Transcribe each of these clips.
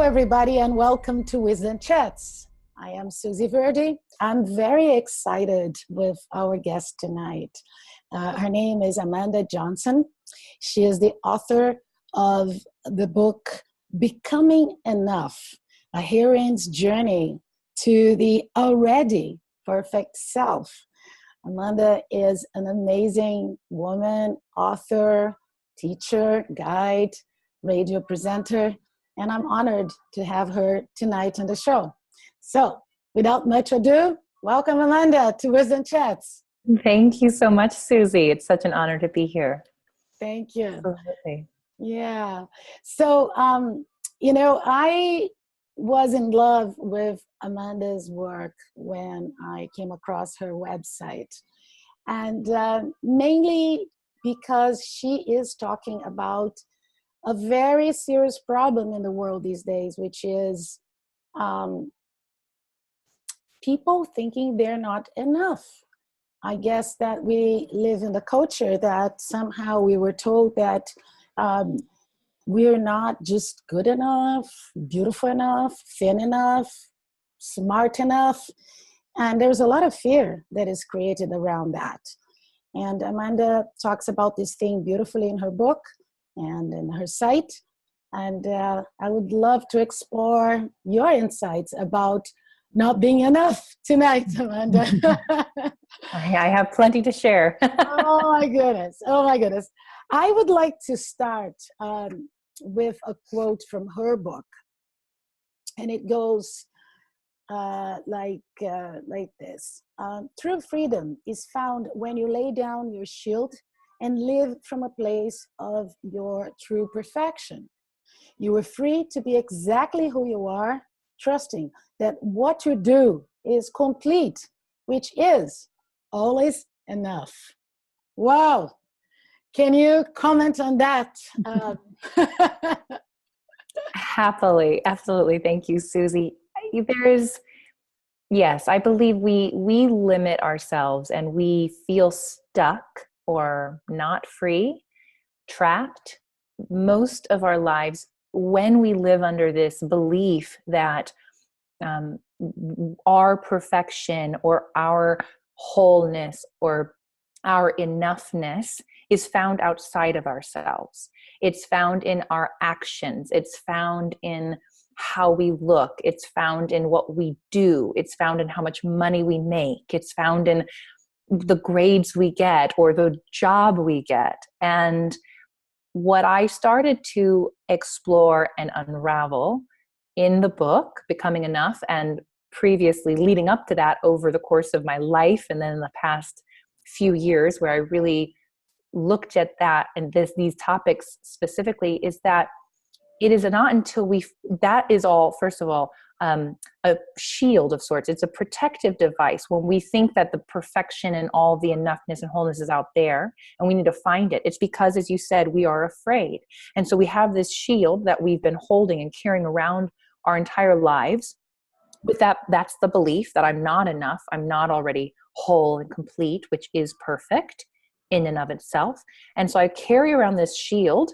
everybody, and welcome to Wisdom Chats. I am Susie Verdi. I'm very excited with our guest tonight. Her name is Amanda Johnson. She is the author of the book, Becoming Enough, a heroine's journey to the already perfect self. Amanda is an amazing woman, author, teacher, guide, radio presenter, and I'm honored to have her tonight on the show. So, without much ado, welcome Amanda to Wisdom Chats. Thank you so much, Susie. It's such an honor to be here. Thank you. Absolutely. Yeah. So, I was in love with Amanda's work when I came across her website. And mainly because she is talking about a very serious problem in the world these days, which is people thinking they're not enough. I guess that we live in the culture that somehow we were told that we're not just good enough, beautiful enough, thin enough, smart enough. And there's a lot of fear that is created around that. And Amanda talks about this thing beautifully in her book and in her site. And I would love to explore your insights about not being enough tonight, Amanda. I have plenty to share. Oh my goodness. Oh my goodness. I would like to start with a quote from her book. And it goes like this. True freedom is found when you lay down your shield and live from a place of your true perfection. You are free to be exactly who you are, trusting that what you do is complete, which is always enough. Wow. Can you comment on that? Happily. Absolutely. Thank you, Susie. Yes, I believe we limit ourselves and we feel stuck or not free, trapped most of our lives when we live under this belief that our perfection or our wholeness or our enoughness is found outside of ourselves. It's found in our actions. It's found in how we look. It's found in what we do. It's found in how much money we make. It's found in the grades we get or the job we get. And what I started to explore and unravel in the book, Becoming Enough, and previously leading up to that over the course of my life, and then in the past few years where I really looked at that and these topics specifically, is that it is not until that is all, first of all, a shield of sorts. It's a protective device when we think that the perfection and all the enoughness and wholeness is out there and we need to find it. It's because, as you said, we are afraid. And so we have this shield that we've been holding and carrying around our entire lives. With that's the belief that I'm not enough. I'm not already whole and complete, which is perfect in and of itself. And so I carry around this shield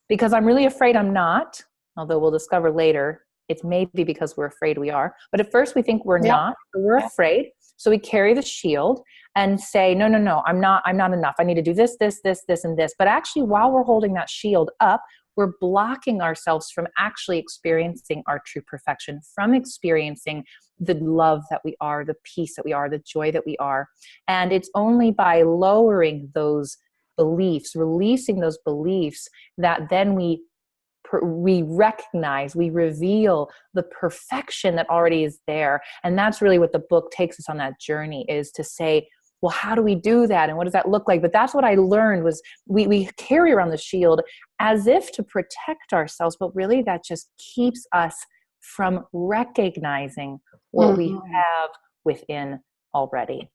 because I'm really afraid I'm not, although we'll discover later it's maybe because we're afraid we are. But at first we think we're not, so we're afraid. So we carry the shield and say, no, I'm not enough. I need to do this, and this. But actually, while we're holding that shield up, we're blocking ourselves from actually experiencing our true perfection, from experiencing the love that we are, the peace that we are, the joy that we are. And it's only by lowering those beliefs, releasing those beliefs, that then we recognize, we reveal the perfection that already is there. And that's really what the book takes us on that journey, is to say, well, how do we do that? And what does that look like? But that's what I learned was we carry around the shield as if to protect ourselves, but really that just keeps us from recognizing what we have within already.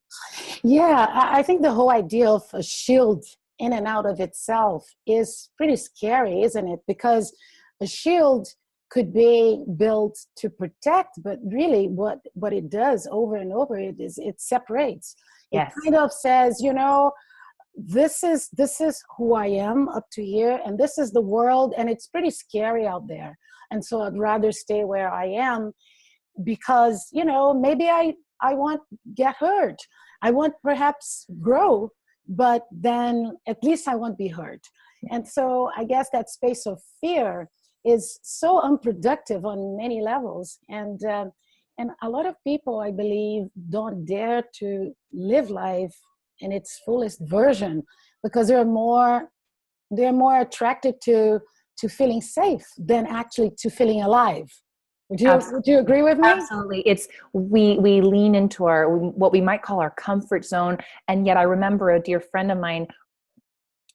Yeah, I think the whole idea of a shield in and out of itself is pretty scary, isn't it? Because a shield could be built to protect, but really what it does over and over it separates. Yes. It kind of says, this is who I am up to here, and this is the world, and it's pretty scary out there. And so I'd rather stay where I am because, maybe I won't get hurt. I won't perhaps grow, but then at least I won't be hurt. And so I guess that space of fear is so unproductive on many levels. And a lot of people, I believe, don't dare to live life in its fullest version because they're more attracted to feeling safe than actually to feeling alive. Would you agree with me? Absolutely. It's we lean into our what we might call our comfort zone. And yet I remember a dear friend of mine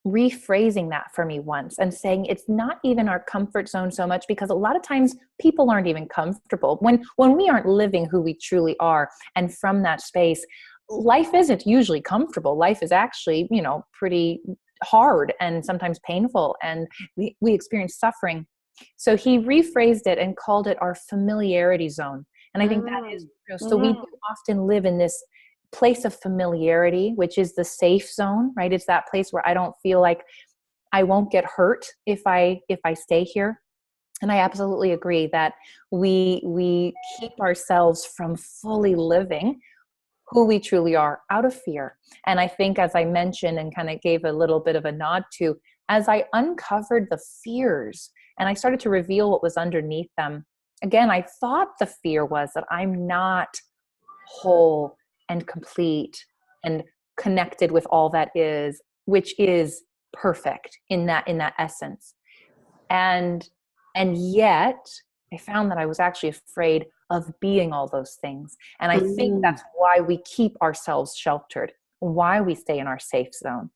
rephrasing that for me once and saying it's not even our comfort zone so much, because a lot of times people aren't even comfortable when we aren't living who we truly are. And from that space, life isn't usually comfortable. Life is actually, pretty hard and sometimes painful, and we experience suffering. So he rephrased it and called it our familiarity zone. And I think that is true. So we do often live in this place of familiarity, which is the safe zone, right? It's that place where I don't feel like I won't get hurt if I stay here. And I absolutely agree that we keep ourselves from fully living who we truly are out of fear. And I think, as I mentioned and kind of gave a little bit of a nod to, as I uncovered the fears and I started to reveal what was underneath them, again, I thought the fear was that I'm not whole and complete and connected with all that is, which is perfect in that essence. And yet I found that I was actually afraid of being all those things. And I think that's why we keep ourselves sheltered, why we stay in our safe zone.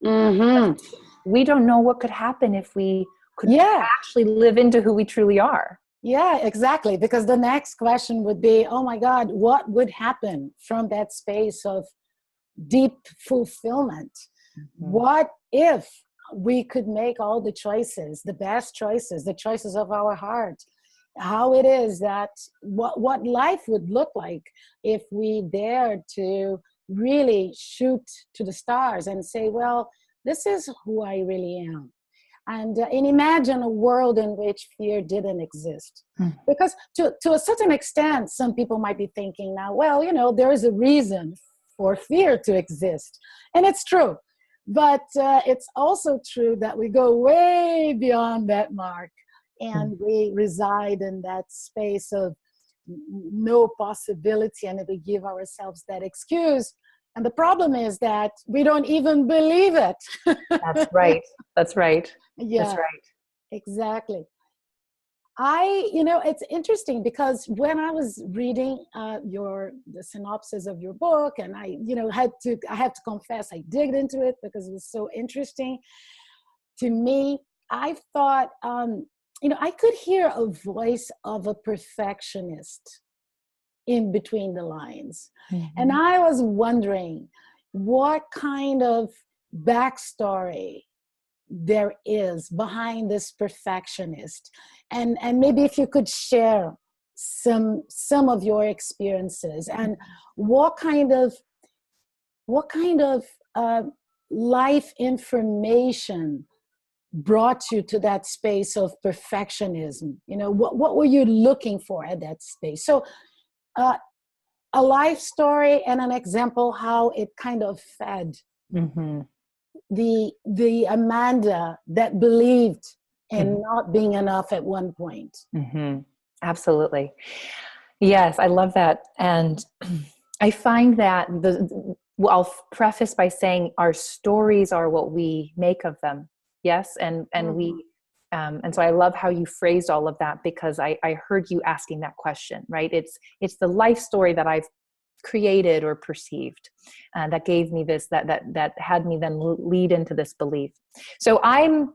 We don't know what could happen if we could actually live into who we truly are. Yeah, exactly. Because the next question would be, oh my God, what would happen from that space of deep fulfillment? What if we could make all the choices, the best choices, the choices of our heart? How it is that what life would look like if we dared to really shoot to the stars and say, well, this is who I really am. And imagine a world in which fear didn't exist. Because to a certain extent, some people might be thinking now, well, there is a reason for fear to exist. And it's true. But it's also true that we go way beyond that mark. And we reside in that space of no possibility, and we give ourselves that excuse. And the problem is that we don't even believe it. That's right. That's right. Yeah, that's right. Exactly. It's interesting because when I was reading the synopsis of your book, and I have to confess, I digged into it because it was so interesting to me. I thought, I could hear a voice of a perfectionist in between the lines. And I was wondering what kind of backstory there is behind this perfectionist. And maybe if you could share some of your experiences and what kind of life information brought you to that space of perfectionism. What were you looking for at that space? So a life story and an example how it kind of fed the Amanda that believed in not being enough at one point. Absolutely. Yes, I love that. And I find that I'll preface by saying our stories are what we make of them. Yes. And so I love how you phrased all of that, because I heard you asking that question, right? It's the life story that I've created or perceived that gave me this, that had me then lead into this belief. So I am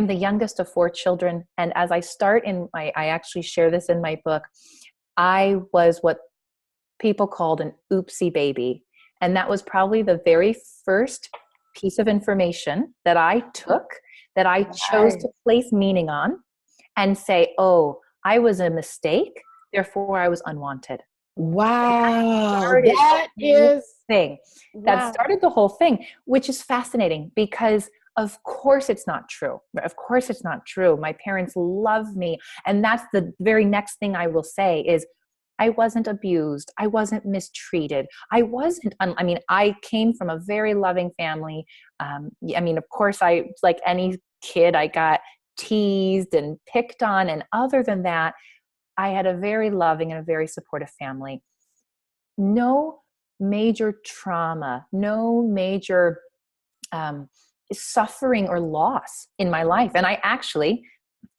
the youngest of 4 children. And as I start I actually share this in my book, I was what people called an oopsie baby. And that was probably the very first piece of information that I took, that I chose to place meaning on and say, oh, I was a mistake, therefore I was unwanted. Wow. That started the whole thing, which is fascinating, because Of course it's not true. Of course it's not true. My parents love me. And that's the very next thing I will say is, I wasn't abused. I wasn't mistreated. I came from a very loving family. Of course, like any kid, I got teased and picked on. And other than that, I had a very loving and a very supportive family. No major trauma, no major suffering or loss in my life. And I actually,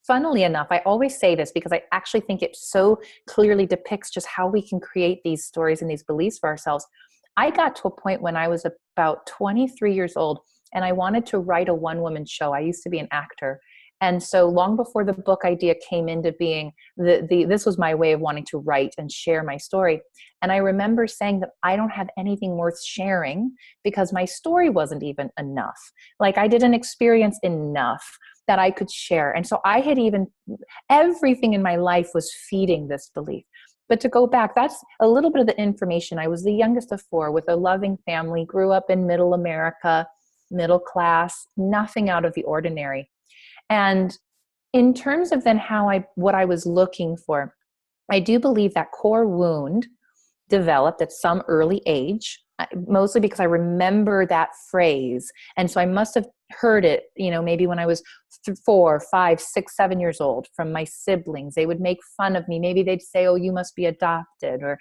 funnily enough, I always say this because I actually think it so clearly depicts just how we can create these stories and these beliefs for ourselves. I got to a point when I was about 23 years old and I wanted to write a one-woman show. I used to be an actor. And so long before the book idea came into being, this was my way of wanting to write and share my story. And I remember saying that I don't have anything worth sharing because my story wasn't even enough. Like I didn't experience enough that I could share. And so I had everything in my life was feeding this belief. But to go back, that's a little bit of the information. I was the youngest of four with a loving family, grew up in middle America, middle class, nothing out of the ordinary. And in terms of then what I was looking for, I do believe that core wound developed at some early age, mostly because I remember that phrase. And so I must have heard it, maybe when I was 4, 5, 6, 7 years old from my siblings. They would make fun of me. Maybe they'd say, oh, you must be adopted, or,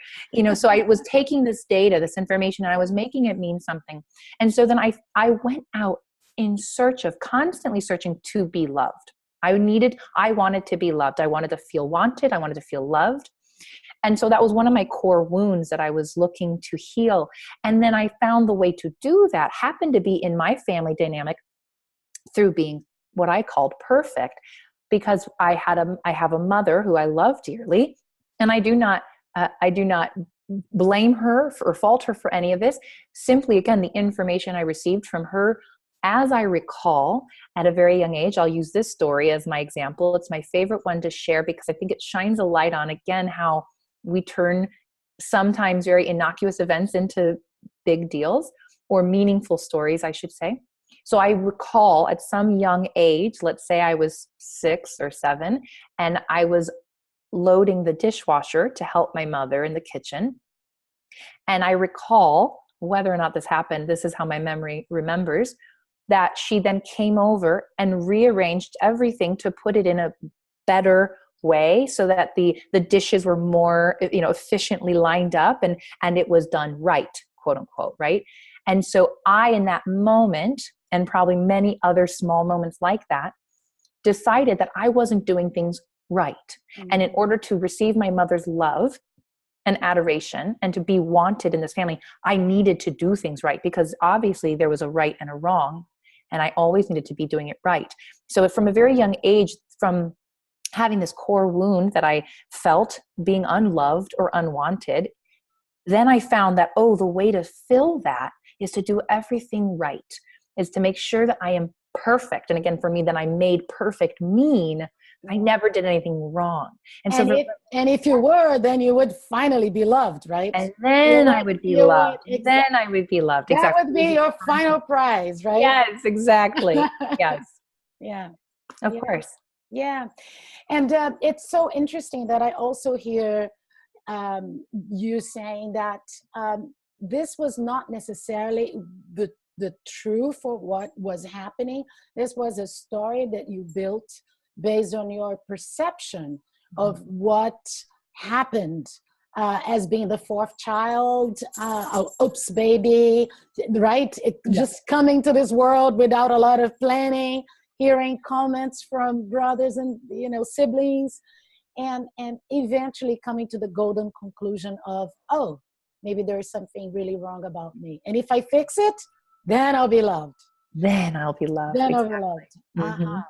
so I was taking this data, this information, and I was making it mean something. And so then I went out in search of, constantly searching to be loved. I wanted to be loved. I wanted to feel wanted. I wanted to feel loved. And so that was one of my core wounds that I was looking to heal. And then I found the way to do that happened to be in my family dynamic through being what I called perfect, because I have a mother who I love dearly, and I do not blame her or fault her for any of this. Simply, again, the information I received from her, as I recall, at a very young age. I'll use this story as my example. It's my favorite one to share because I think it shines a light on, again, how we turn sometimes very innocuous events into big deals, or meaningful stories, I should say. So I recall at some young age, let's say I was 6 or 7, and I was loading the dishwasher to help my mother in the kitchen. And I recall, whether or not this happened, this is how my memory remembers, that she then came over and rearranged everything to put it in a better way so that the dishes were more, efficiently lined up and it was done right, quote unquote, right? And so I, in that moment, and probably many other small moments like that, decided that I wasn't doing things right. Mm-hmm. And in order to receive my mother's love and adoration and to be wanted in this family, I needed to do things right, because obviously there was a right and a wrong, and I always needed to be doing it right. So from a very young age, from having this core wound that I felt being unloved or unwanted, then I found that, the way to fill that is to do everything right, is to make sure that I am perfect. And again, for me, then I made perfect mean I never did anything wrong. And if you were, then you would finally be loved, right? And then I would be loved. Then I would be loved. That would be your final prize, right? Yes, exactly. Yes. Yeah. Of course. Yeah. And it's so interesting that I also hear you saying that this was not necessarily the truth for what was happening. This was a story that you built based on your perception of what happened as being the fourth child, oops, baby, right? Just coming to this world without a lot of planning, hearing comments from brothers and siblings, and eventually coming to the golden conclusion of, maybe there is something really wrong about me, and if I fix it, then I'll be loved. Then I'll be loved. Then I'll be loved. Mm-hmm.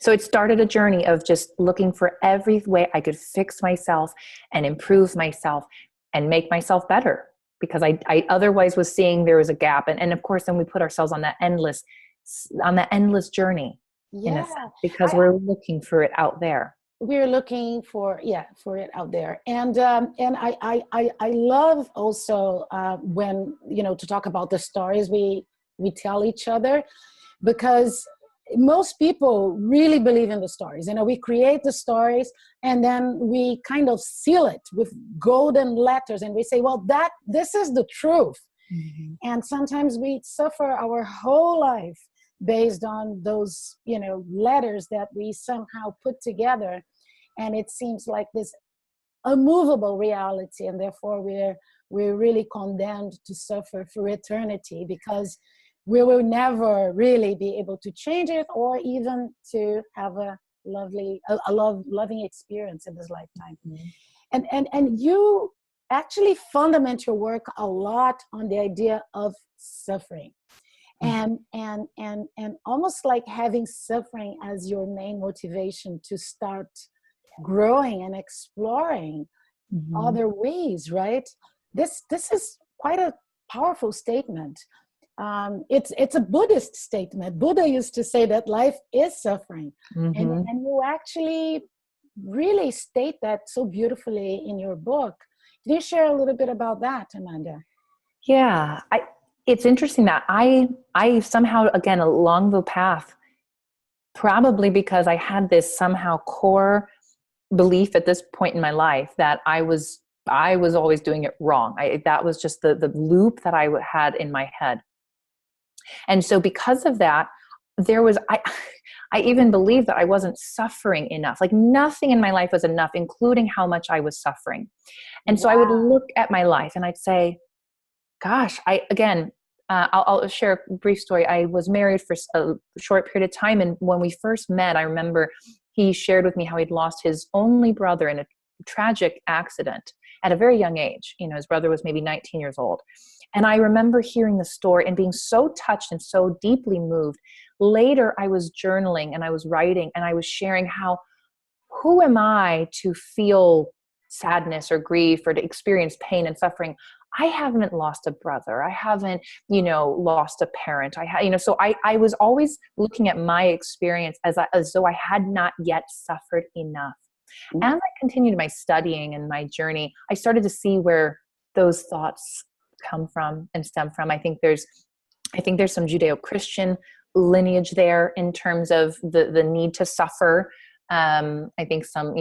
So it started a journey of just looking for every way I could fix myself and improve myself and make myself better, because I otherwise was seeing there was a gap. And of course, then we put ourselves on that endless journey, in a sense, because we're looking for it out there. We're looking for it out there. And I love also when, to talk about the stories we tell each other, because most people really believe in the stories. You know, we create the stories and then we kind of seal it with golden letters and we say, well, this is the truth. Mm-hmm. And sometimes we suffer our whole life based on those, you know, letters that we somehow put together. And it seems like this immovable reality, and therefore we're really condemned to suffer for eternity, because we will never really be able to change it or even to have a loving experience in this lifetime. Mm-hmm. And you actually fundament your work a lot on the idea of suffering. And almost like having suffering as your main motivation to start growing and exploring other ways, right? This is quite a powerful statement. It's a Buddhist statement. Buddha used to say that life is suffering. Mm-hmm. And you actually really state that so beautifully in your book. Can you share a little bit about that, Amanda? Yeah, it's interesting that I somehow, again, along the path, probably because I had this somehow core belief at this point in my life that I was always doing it wrong. That was just the loop that I had in my head. And so because of that, I even believed that I wasn't suffering enough. Like nothing in my life was enough, including how much I was suffering. And so I would look at my life and I'd say, gosh, I'll share a brief story. I was married for a short period of time. And when we first met, I remember he shared with me how he'd lost his only brother in a tragic accident at a very young age. You know, his brother was maybe 19 years old. And I remember hearing the story and being so touched and so deeply moved. Later, I was journaling and I was writing and I was sharing how, who am I to feel sadness or grief or to experience pain and suffering? I haven't lost a brother. I haven't, lost a parent. So I was always looking at my experience as though I had not yet suffered enough. As I continued my studying and my journey, I started to see where those thoughts come from and stem from. I think there's some Judeo-Christian lineage there in terms of the need to suffer. I think some,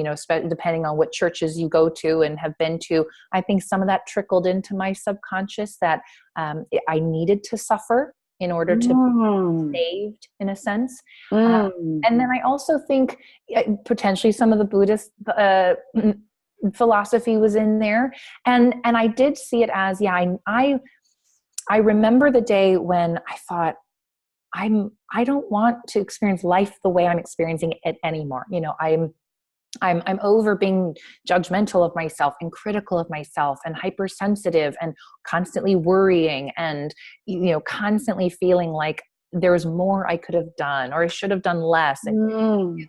depending on what churches you go to and have been to, I think some of that trickled into my subconscious that I needed to suffer in order to be saved, in a sense. And then I also think potentially some of the Buddhist philosophy was in there. And I did see it as, I remember the day when I thought, I don't want to experience life the way I'm experiencing it anymore. I'm over being judgmental of myself and critical of myself and hypersensitive and constantly worrying and, constantly feeling like there was more I could have done or I should have done less. And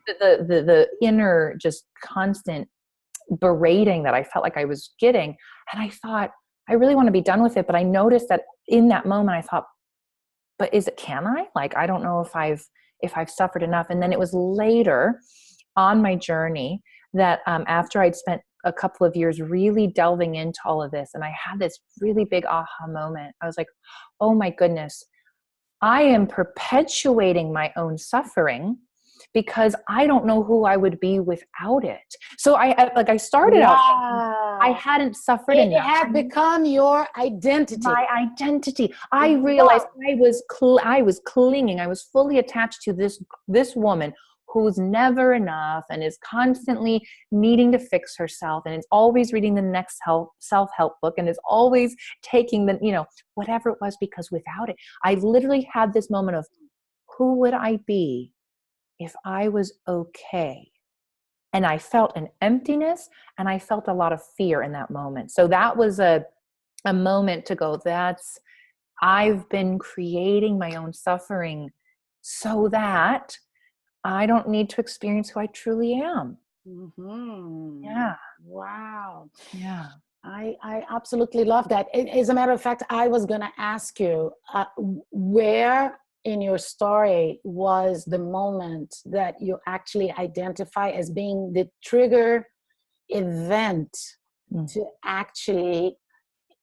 the inner just constant berating that I felt like I was getting. And I thought, I really want to be done with it. But I noticed that in that moment, I thought, but can I? Like, I don't know if I've suffered enough. And then it was later on my journey that after I'd spent a couple of years really delving into all of this, and I had this really big aha moment. I was like, oh my goodness, I am perpetuating my own suffering because I don't know who I would be without it. So I started out thinking I hadn't suffered enough. It had become your identity. My identity. I realized I was clinging. I was fully attached to this woman who's never enough and is constantly needing to fix herself and is always reading the next self-help book and is always taking whatever it was, because without it, I literally had this moment of, who would I be if I was okay? And I felt an emptiness and I felt a lot of fear in that moment. So that was a moment to go, I've been creating my own suffering so that I don't need to experience who I truly am. Mm-hmm. Yeah. Wow. Yeah. I absolutely love that. As a matter of fact, I was going to ask you, where in your story was the moment that you actually identify as being the trigger event to actually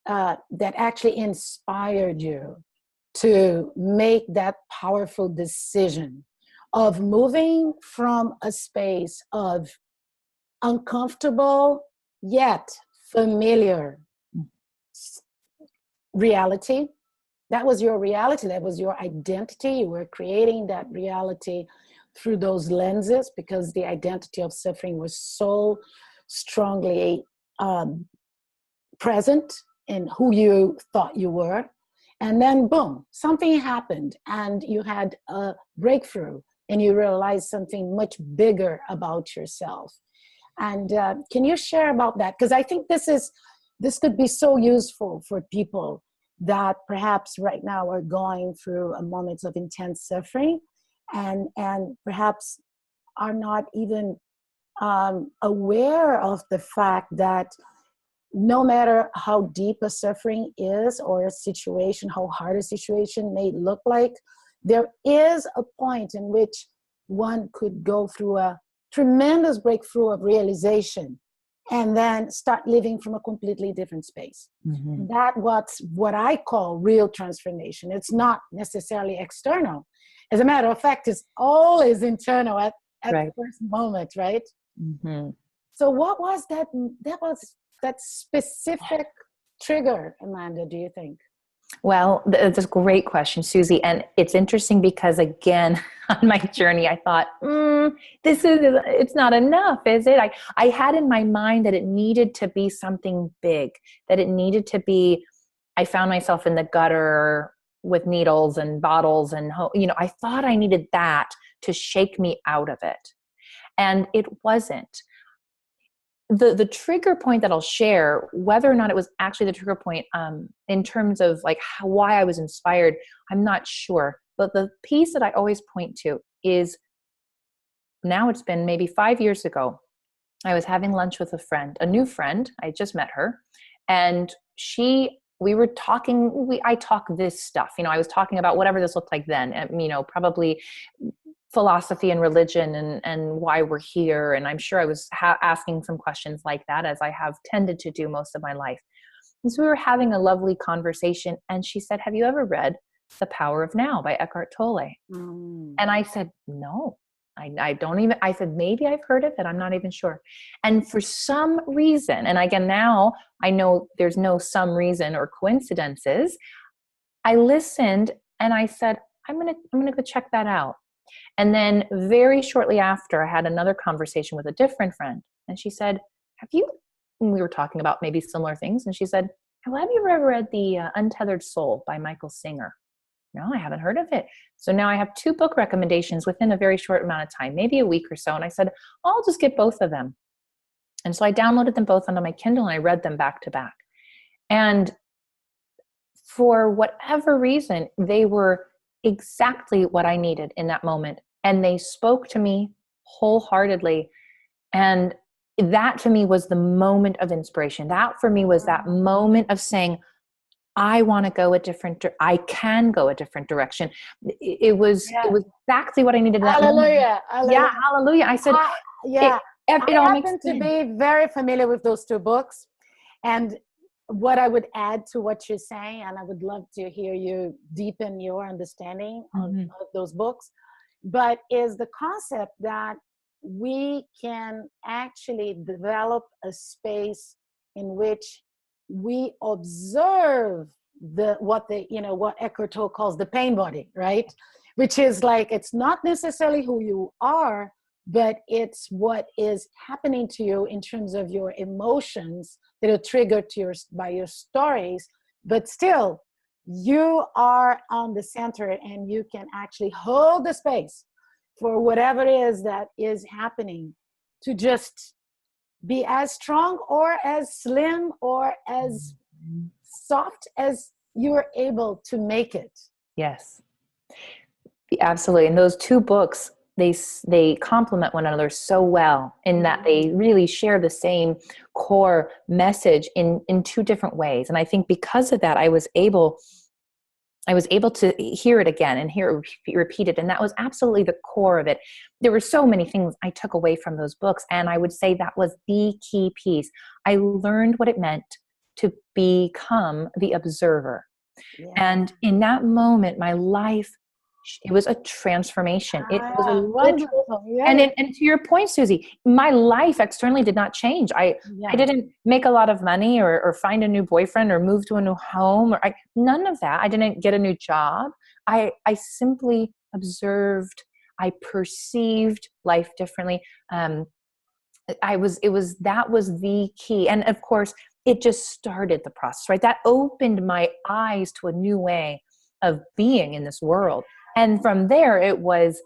that actually inspired you to make that powerful decision of moving from a space of uncomfortable yet familiar reality. That was your reality. That was your identity. You were creating that reality through those lenses because the identity of suffering was so strongly present in who you thought you were. And then boom, something happened and you had a breakthrough and you realized something much bigger about yourself. And can you share about that? Because I think this could be so useful for people that perhaps right now are going through a moments of intense suffering and perhaps are not even aware of the fact that no matter how deep a suffering is or a situation, how hard a situation may look like, there is a point in which one could go through a tremendous breakthrough of realization and then start living from a completely different space. Mm-hmm. That's what I call real transformation. It's not necessarily external. As a matter of fact, it's always internal at right. the first moment, right? Mm-hmm. So what was that specific trigger, Amanda, do you think? Well, that's a great question, Susie. And it's interesting because, again, on my journey, I thought, it's not enough, is it? I had in my mind that it needed to be something big, that it needed to be, I found myself in the gutter with needles and bottles and, I thought I needed that to shake me out of it. And it wasn't. The trigger point that I'll share, whether or not it was actually the trigger point, in terms of like why I was inspired, I'm not sure. But the piece that I always point to is, now it's been maybe 5 years ago, I was having lunch with a friend, a new friend. I just met her, and we were talking. I talk this stuff, I was talking about whatever this looked like then, and, probably philosophy and religion and why we're here. And I'm sure I was asking some questions like that, as I have tended to do most of my life. And so we were having a lovely conversation, and she said, "Have you ever read The Power of Now by Eckhart Tolle?" And I said, "No, I don't even," I said, "Maybe I've heard of it. I'm not even sure." And for some reason, and again, now I know there's no some reason or coincidences, I listened and I said, I'm going to go check that out. And then very shortly after, I had another conversation with a different friend. And she said, and we were talking about maybe similar things. And she said, "Well, have you ever read The Untethered Soul by Michael Singer?" "No, I haven't heard of it." So now I have 2 book recommendations within a very short amount of time, maybe a week or so. And I said, I'll just get both of them. And so I downloaded them both onto my Kindle and I read them back to back. And for whatever reason, they were exactly what I needed in that moment. And they spoke to me wholeheartedly. And that to me was the moment of inspiration. That for me was that moment of saying, I want to go I can go a different direction. It was exactly what I needed. Hallelujah. Hallelujah. Yeah, hallelujah. I said, I all makes happen to sense. be very familiar with those 2 books. And what I would add to what you're saying, and I would love to hear you deepen your understanding of those books, but is the concept that we can actually develop a space in which we observe what Eckhart Tolle calls the pain body, right? Which is like, it's not necessarily who you are, but it's what is happening to you in terms of your emotions that are triggered by your stories. But still, you are on the center and you can actually hold the space for whatever it is that is happening, to just be as strong or as slim or as soft as you're able to make it. Yes, absolutely. And those 2 books, they complement one another so well in that they really share the same core message in 2 different ways. And I think because of that, I was able to hear it again and hear it repeated. And that was absolutely the core of it. There were so many things I took away from those books. And I would say that was the key piece. I learned what it meant to become the observer. Yeah. And in that moment, my life, it was a transformation. It was a literal, wonderful. Yeah, and to your point, Susie, my life externally did not change. I didn't make a lot of money or find a new boyfriend or move to a new home or none of that. I didn't get a new job. I simply observed, I perceived life differently. That was the key. And of course, it just started the process, right? That opened my eyes to a new way of being in this world. And from there, it was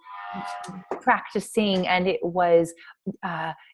practicing, and it was,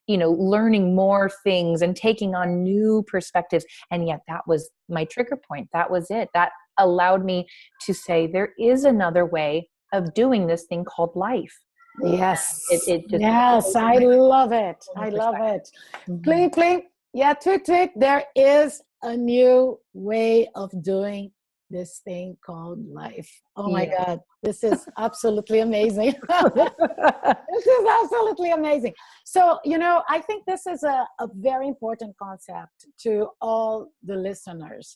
learning more things and taking on new perspectives. And yet that was my trigger point. That was it. That allowed me to say, there is another way of doing this thing called life. Yes. Yes, I love it. I love it. Mm-hmm. Cling, cling. Yeah, tweet, tweet. There is a new way of doing this thing called life. Oh my God. This is absolutely amazing. This is absolutely amazing. So, I think this is a very important concept to all the listeners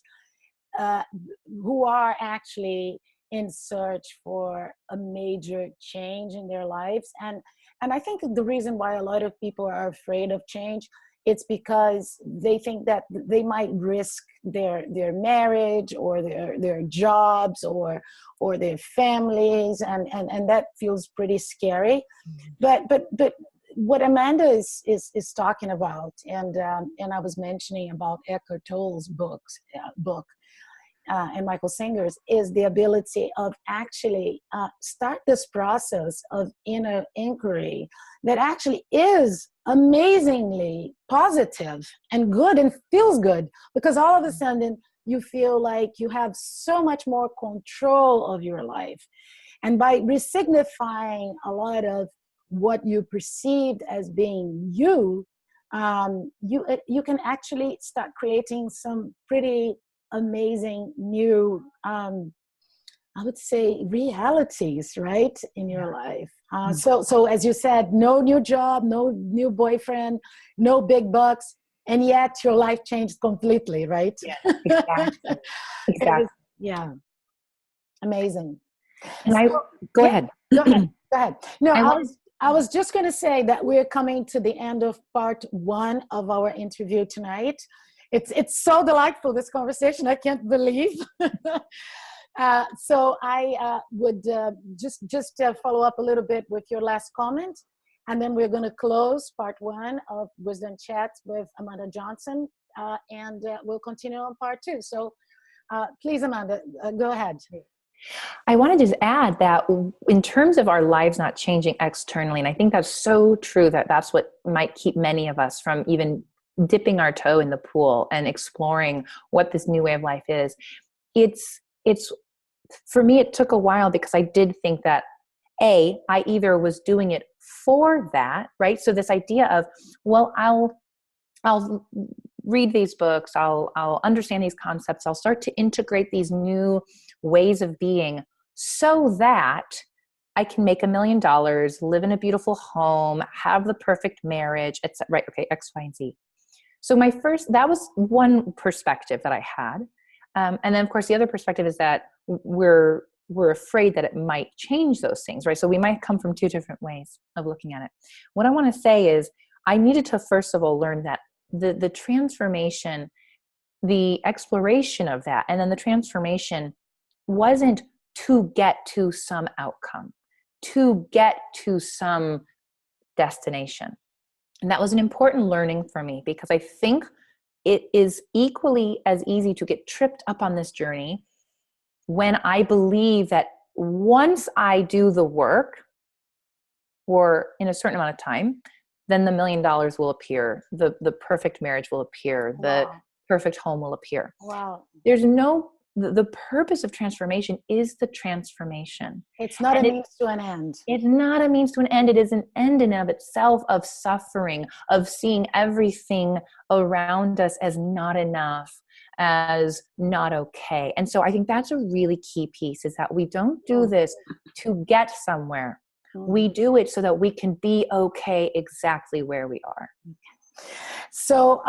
who are actually in search for a major change in their lives. And I think the reason why a lot of people are afraid of change, it's because they think that they might risk their marriage or their jobs or their families, and that feels pretty scary. But what Amanda is talking about, and I was mentioning about Eckhart Tolle's book, and Michael Singer's, is the ability of actually start this process of inner inquiry that actually is amazingly positive and good and feels good, because all of a sudden you feel like you have so much more control of your life. And by resignifying a lot of what you perceived as being you, you can actually start creating some pretty amazing new, I would say, realities, right, in your life. So as you said, no new job, no new boyfriend, no big bucks, and yet your life changed completely, right? Yeah, exactly. Yeah, amazing. And go ahead. Go ahead. No, I was just going to say that we're coming to the end of part 1 of our interview tonight. It's so delightful, this conversation. I can't believe. So I would just follow up a little bit with your last comment, and then we're going to close part 1 of Wisdom Chats with Amanda Johnson, and we'll continue on part 2. So please, Amanda, go ahead. I wanted to add that in terms of our lives not changing externally, and I think that's so true, that's what might keep many of us from even dipping our toe in the pool and exploring what this new way of life is. It's for me, it took a while, because I did think that I either was doing it for that, right? So this idea of, well, I'll read these books, I'll understand these concepts, I'll start to integrate these new ways of being so that I can make $1 million, live in a beautiful home, have the perfect marriage, etc. Right? Okay, X, Y, and Z. So that was one perspective that I had. And then of course the other perspective is that we're afraid that it might change those things, right? So we might come from 2 different ways of looking at it. What I want to say is I needed to first of all learn that the transformation, the exploration of that, and then the transformation wasn't to get to some outcome, to get to some destination. And that was an important learning for me, because I think it is equally as easy to get tripped up on this journey when I believe that once I do the work, or in a certain amount of time, then the $1 million will appear, the perfect marriage will appear, the perfect home will appear. Wow. There's the purpose of transformation is the transformation. It's not a means to an end. It's not a means to an end. It is an end in of itself, of suffering, of seeing everything around us as not enough, as not okay. And so I think that's a really key piece, is that we don't do this to get somewhere. We do it so that we can be okay exactly where we are. So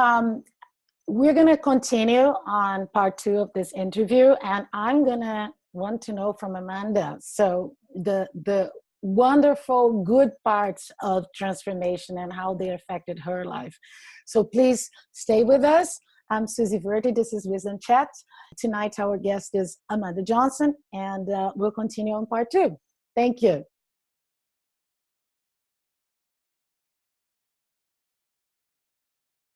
we're going to continue on part 2 of this interview, and I'm going to want to know from Amanda. So the wonderful good parts of transformation and how they affected her life. So please stay with us. I'm Susie Verde. This is Wisdom Chat. Tonight, our guest is Amanda Johnson, and we'll continue on part 2. Thank you.